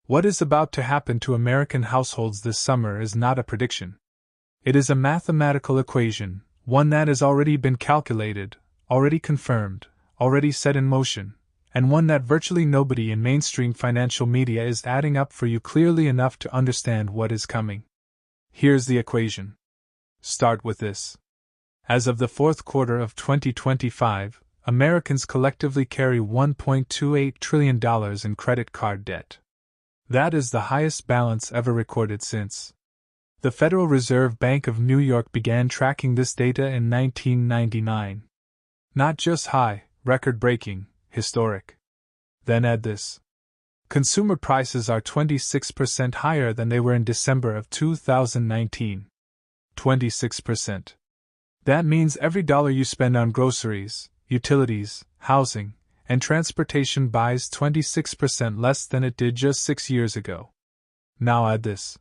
What is about to happen to American households this summer is not a prediction. It is a mathematical equation, one that has already been calculated, already confirmed, already set in motion, and one that virtually nobody in mainstream financial media is adding up for you clearly enough to understand what is coming. Here's the equation. Start with this. As of the fourth quarter of 2025, Americans collectively carry $1.28 trillion in credit card debt. That is the highest balance ever recorded since the Federal Reserve Bank of New York began tracking this data in 1999. Not just high, record-breaking, historic. Then add this. Consumer prices are 26% higher than they were in December of 2019. 26%. That means every dollar you spend on groceries, utilities, housing, and transportation buys 26% less than it did just 6 years ago. Now add this.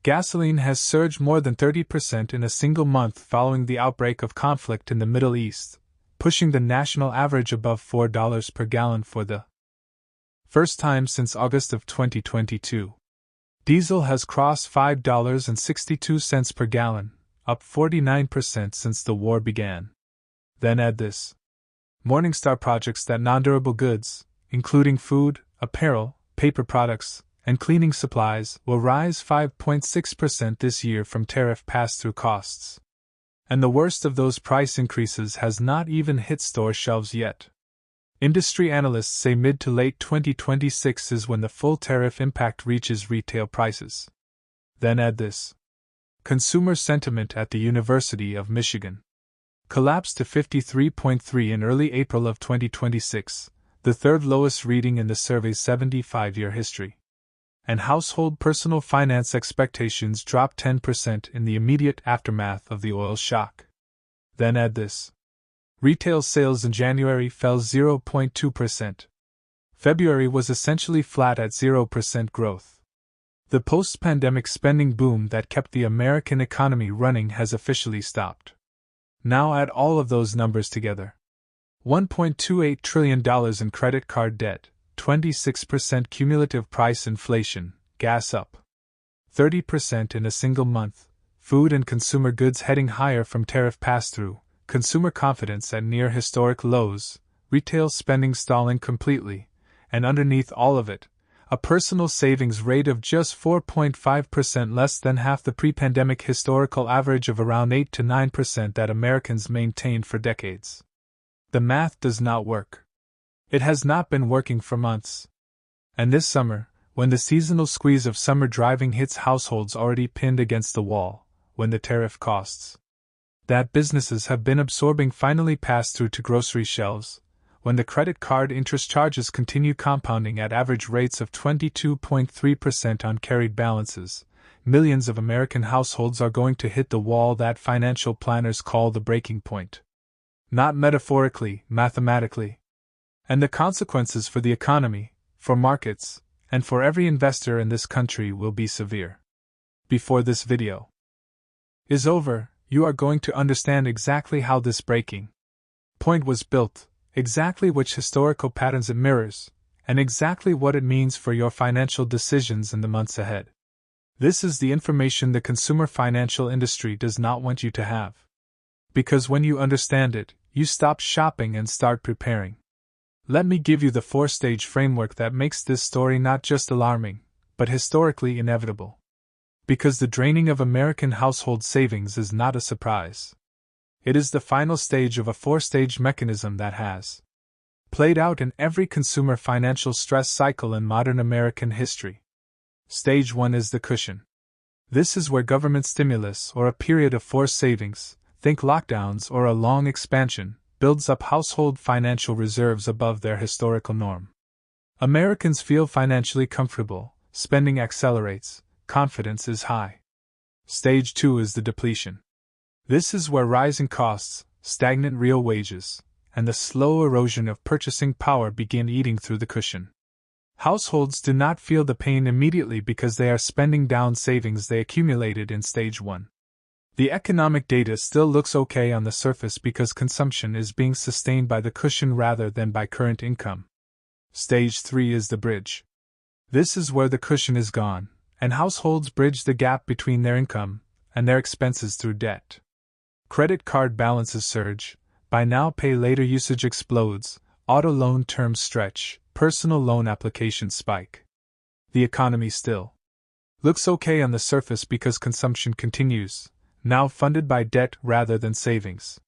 Gasoline has surged more than 30% in a single month following the outbreak of conflict in the Middle East, pushing the national average above $4 per gallon for the first time since August of 2022. Diesel has crossed $5.62 per gallon, up 49% since the war began. Then add this. Morningstar projects that non-durable goods, including food, apparel, paper products, and cleaning supplies, will rise 5.6% this year from tariff pass-through costs. And the worst of those price increases has not even hit store shelves yet. Industry analysts say mid to late 2026 is when the full tariff impact reaches retail prices. Then add this. Consumer sentiment at the University of Michigan collapsed to 53.3 in early April of 2026, the third lowest reading in the survey's 75-year history. And household personal finance expectations dropped 10% in the immediate aftermath of the oil shock. Then add this. Retail sales in January fell 0.2%. February was essentially flat at 0% growth. The post-pandemic spending boom that kept the American economy running has officially stopped. Now add all of those numbers together. $1.28 trillion in credit card debt, 26% cumulative price inflation, gas up 30% in a single month, food and consumer goods heading higher from tariff pass-through, consumer confidence at near historic lows, retail spending stalling completely, and underneath all of it, a personal savings rate of just 4.5% less than half the pre-pandemic historical average of around 8 to 9% that Americans maintained for decades. The math does not work. It has not been working for months. And this summer, when the seasonal squeeze of summer driving hits households already pinned against the wall, when the tariff costs that businesses have been absorbing finally pass through to grocery shelves, when the credit card interest charges continue compounding at average rates of 22.3% on carried balances, millions of American households are going to hit the wall that financial planners call the breaking point. Not metaphorically, mathematically. And the consequences for the economy, for markets, and for every investor in this country will be severe. Before this video is over, you are going to understand exactly how this breaking point was built, exactly which historical patterns it mirrors, and exactly what it means for your financial decisions in the months ahead. This is the information the consumer financial industry does not want you to have. Because when you understand it, you stop shopping and start preparing. Let me give you the 4-stage framework that makes this story not just alarming, but historically inevitable. Because the draining of American household savings is not a surprise. It is the final stage of a 4-stage mechanism that has played out in every consumer financial stress cycle in modern American history. Stage 1 is the cushion. This is where government stimulus or a period of forced savings, think lockdowns or a long expansion, builds up household financial reserves above their historical norm. Americans feel financially comfortable, spending accelerates, confidence is high. Stage 2 is the depletion. This is where rising costs, stagnant real wages, and the slow erosion of purchasing power begin eating through the cushion. Households do not feel the pain immediately because they are spending down savings they accumulated in Stage 1. The economic data still looks okay on the surface because consumption is being sustained by the cushion rather than by current income. Stage 3 is the bridge. This is where the cushion is gone, and households bridge the gap between their income and their expenses through debt. Credit card balances surge, buy now pay later usage explodes, auto loan terms stretch, personal loan applications spike. The economy still looks okay on the surface because consumption continues, now funded by debt rather than savings.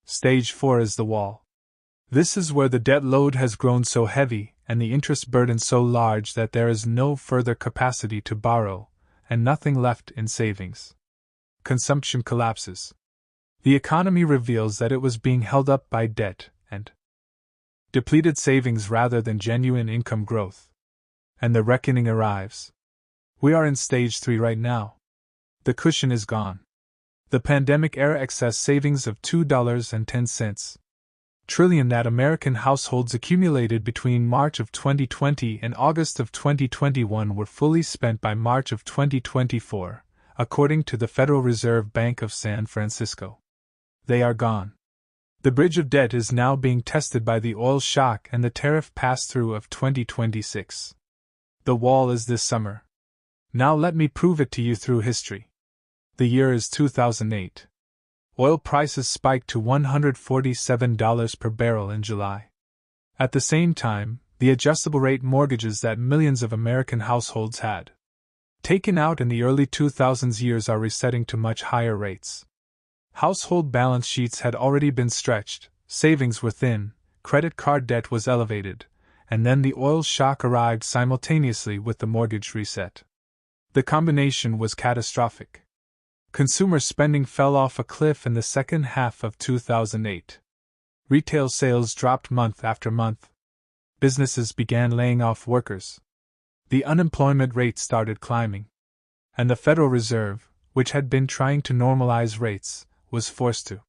Stage 4 is the wall. This is where the debt load has grown so heavy and the interest burden so large that there is no further capacity to borrow, and nothing left in savings. Consumption collapses. The economy reveals that it was being held up by debt and depleted savings rather than genuine income growth. And the reckoning arrives. We are in stage 3 right now. The cushion is gone. The pandemic-era excess savings of $2.10 trillion that American households accumulated between March of 2020 and August of 2021 were fully spent by March of 2024, according to the Federal Reserve Bank of San Francisco. They are gone. The bridge of debt is now being tested by the oil shock and the tariff pass-through of 2026. The wall is this summer. Now let me prove it to you through history. The year is 2008. Oil prices spiked to $147 per barrel in July. At the same time, the adjustable rate mortgages that millions of American households had taken out in the early 2000s years are resetting to much higher rates. Household balance sheets had already been stretched, savings were thin, credit card debt was elevated, and then the oil shock arrived simultaneously with the mortgage reset. The combination was catastrophic. Consumer spending fell off a cliff in the second half of 2008. Retail sales dropped month after month. Businesses began laying off workers. The unemployment rate started climbing. And the Federal Reserve, which had been trying to normalize rates, was forced to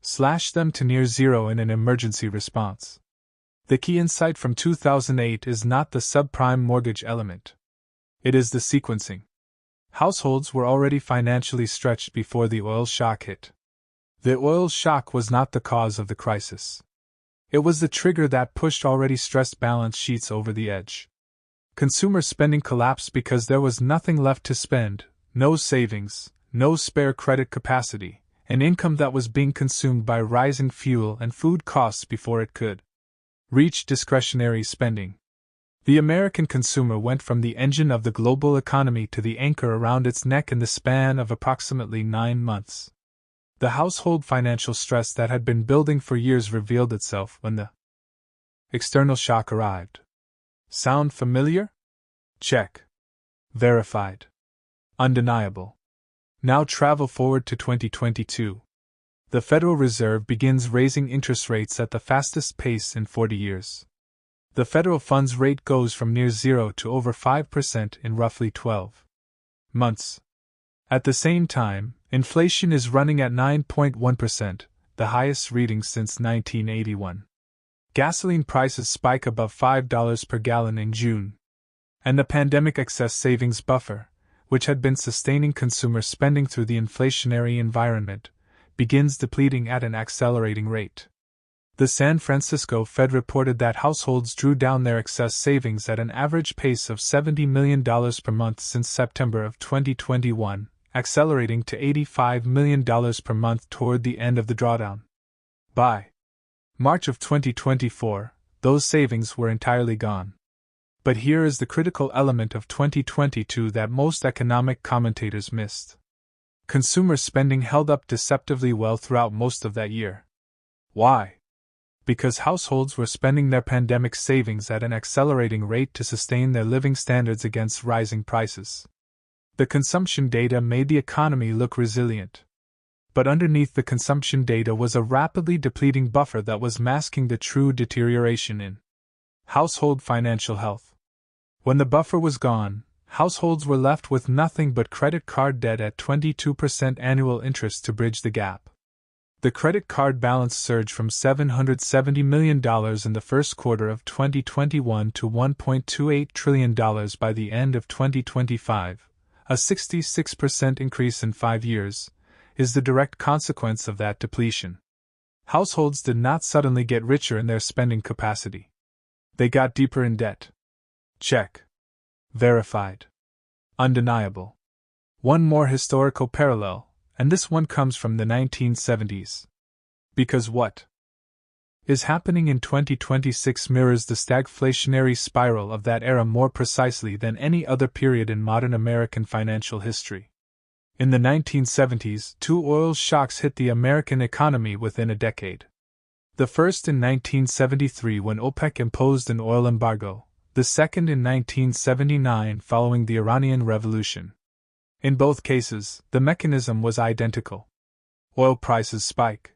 slash them to near zero in an emergency response. The key insight from 2008 is not the subprime mortgage element. It is the sequencing. Households were already financially stretched before the oil shock hit. The oil shock was not the cause of the crisis. It was the trigger that pushed already stressed balance sheets over the edge. Consumer spending collapsed because there was nothing left to spend, no savings, no spare credit capacity, an income that was being consumed by rising fuel and food costs before it could reach discretionary spending. The American consumer went from the engine of the global economy to the anchor around its neck in the span of approximately 9 months. The household financial stress that had been building for years revealed itself when the external shock arrived. Sound familiar? Check. Verified. Undeniable. Now travel forward to 2022. The Federal Reserve begins raising interest rates at the fastest pace in 40 years. The federal funds rate goes from near zero to over 5% in roughly 12 months. At the same time, inflation is running at 9.1%, the highest reading since 1981. Gasoline prices spike above $5 per gallon in June. And the pandemic excess savings buffer, which had been sustaining consumer spending through the inflationary environment, begins depleting at an accelerating rate. The San Francisco Fed reported that households drew down their excess savings at an average pace of $70 million per month since September of 2021, accelerating to $85 million per month toward the end of the drawdown. By March of 2024, those savings were entirely gone. But here is the critical element of 2022 that most economic commentators missed. Consumer spending held up deceptively well throughout most of that year. Why? Because households were spending their pandemic savings at an accelerating rate to sustain their living standards against rising prices. The consumption data made the economy look resilient. But underneath the consumption data was a rapidly depleting buffer that was masking the true deterioration in household financial health. When the buffer was gone, households were left with nothing but credit card debt at 22% annual interest to bridge the gap. The credit card balance surged from $770 million in the first quarter of 2021 to $1.28 trillion by the end of 2025, a 66% increase in 5 years, is the direct consequence of that depletion. Households did not suddenly get richer in their spending capacity. They got deeper in debt. Check. Verified. Undeniable. One more historical parallel, and this one comes from the 1970s. Because what is happening in 2026 mirrors the stagflationary spiral of that era more precisely than any other period in modern American financial history. In the 1970s, two oil shocks hit the American economy within a decade. The first in 1973 when OPEC imposed an oil embargo, the second in 1979 following the Iranian Revolution. In both cases, the mechanism was identical. Oil prices spike.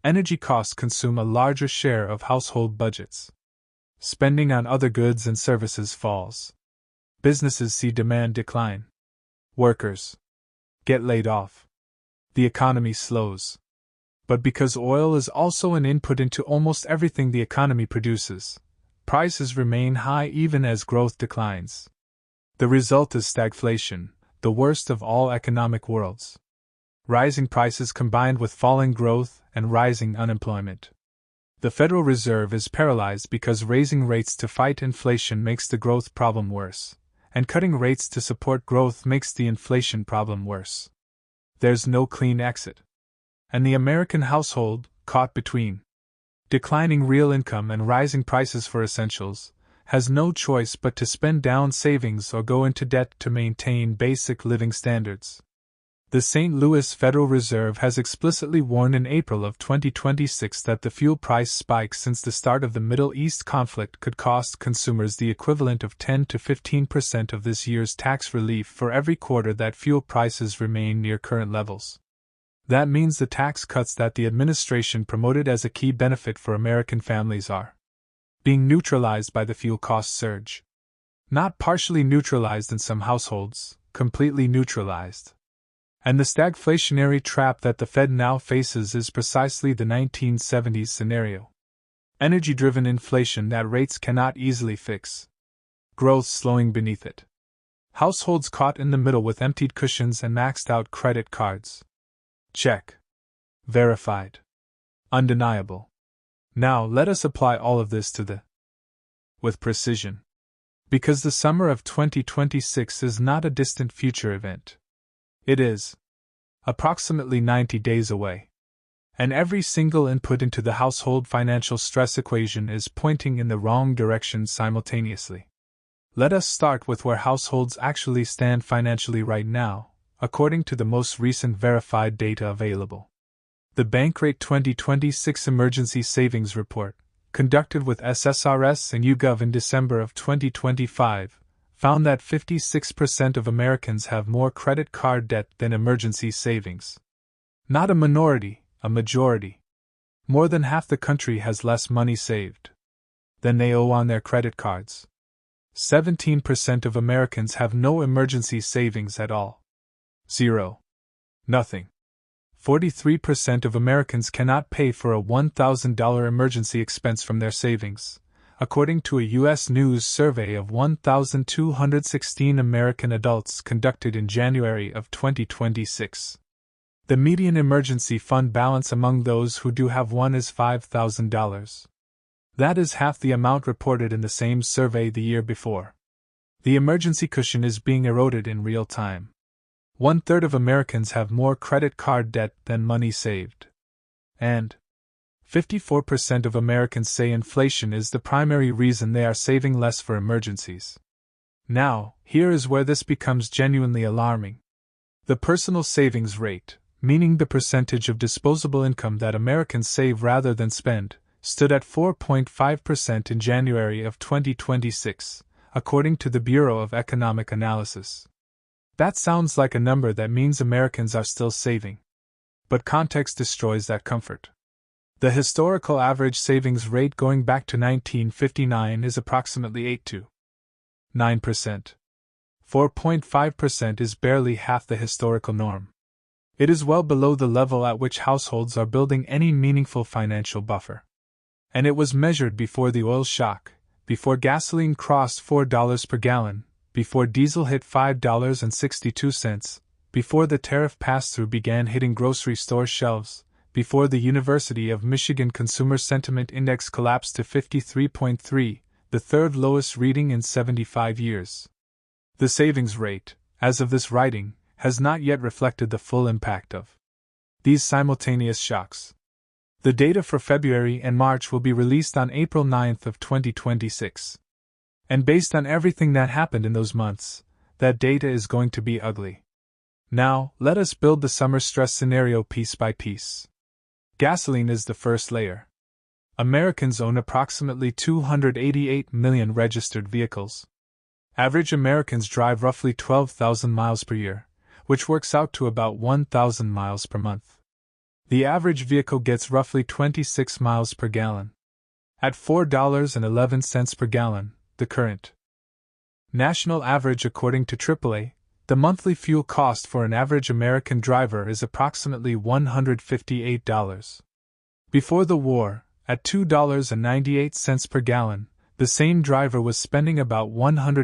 Energy costs consume a larger share of household budgets. Spending on other goods and services falls. Businesses see demand decline. Workers get laid off. The economy slows. But because oil is also an input into almost everything the economy produces, prices remain high even as growth declines. The result is stagflation, the worst of all economic worlds. Rising prices combined with falling growth and rising unemployment. The Federal Reserve is paralyzed because raising rates to fight inflation makes the growth problem worse, and cutting rates to support growth makes the inflation problem worse. There's no clean exit. And the American household, caught between declining real income and rising prices for essentials, has no choice but to spend down savings or go into debt to maintain basic living standards. The St. Louis Federal Reserve has explicitly warned in April of 2026 that the fuel price spike since the start of the Middle East conflict could cost consumers the equivalent of 10 to 15% of this year's tax relief for every quarter that fuel prices remain near current levels. That means the tax cuts that the administration promoted as a key benefit for American families are being neutralized by the fuel cost surge. Not partially neutralized in some households, completely neutralized. And the stagflationary trap that the Fed now faces is precisely the 1970s scenario. Energy-driven inflation that rates cannot easily fix. Growth slowing beneath it. Households caught in the middle with emptied cushions and maxed-out credit cards. Check. Verified. Undeniable. Now let us apply all of this to with precision. Because the summer of 2026 is not a distant future event. It is approximately 90 days away. And every single input into the household financial stress equation is pointing in the wrong direction simultaneously. Let us start with where households actually stand financially right now, according to the most recent verified data available. The Bankrate 2026 Emergency Savings Report, conducted with SSRS and YouGov in December of 2025, found that 56% of Americans have more credit card debt than emergency savings. Not a minority, a majority. More than half the country has less money saved than they owe on their credit cards. 17% of Americans have no emergency savings at all. Zero. Nothing. 43% of Americans cannot pay for a $1,000 emergency expense from their savings, according to a U.S. News survey of 1,216 American adults conducted in January of 2026. The median emergency fund balance among those who do have one is $5,000. That is half the amount reported in the same survey the year before. The emergency cushion is being eroded in real time. 1/3 of Americans have more credit card debt than money saved. And 54% of Americans say inflation is the primary reason they are saving less for emergencies. Now, here is where this becomes genuinely alarming. The personal savings rate, meaning the percentage of disposable income that Americans save rather than spend, stood at 4.5% in January of 2026, according to the Bureau of Economic Analysis. That sounds like a number that means Americans are still saving. But context destroys that comfort. The historical average savings rate going back to 1959 is approximately 8 to 9%. 4.5% is barely half the historical norm. It is well below the level at which households are building any meaningful financial buffer. And it was measured before the oil shock, before gasoline crossed $4 per gallon, before diesel hit $5.62, before the tariff pass-through began hitting grocery store shelves, before the University of Michigan Consumer Sentiment Index collapsed to 53.3, the third lowest reading in 75 years. The savings rate, as of this writing, has not yet reflected the full impact of these simultaneous shocks. The data for February and March will be released on April 9th of 2026. And based on everything that happened in those months, that data is going to be ugly. Now, let us build the summer stress scenario piece by piece. Gasoline is the first layer. Americans own approximately 288 million registered vehicles. Average Americans drive roughly 12,000 miles per year, which works out to about 1,000 miles per month. The average vehicle gets roughly 26 miles per gallon. At $4.11 per gallon, the current national average according to AAA, the monthly fuel cost for an average American driver is approximately $158. Before the war, at $2.98 per gallon, the same driver was spending about $100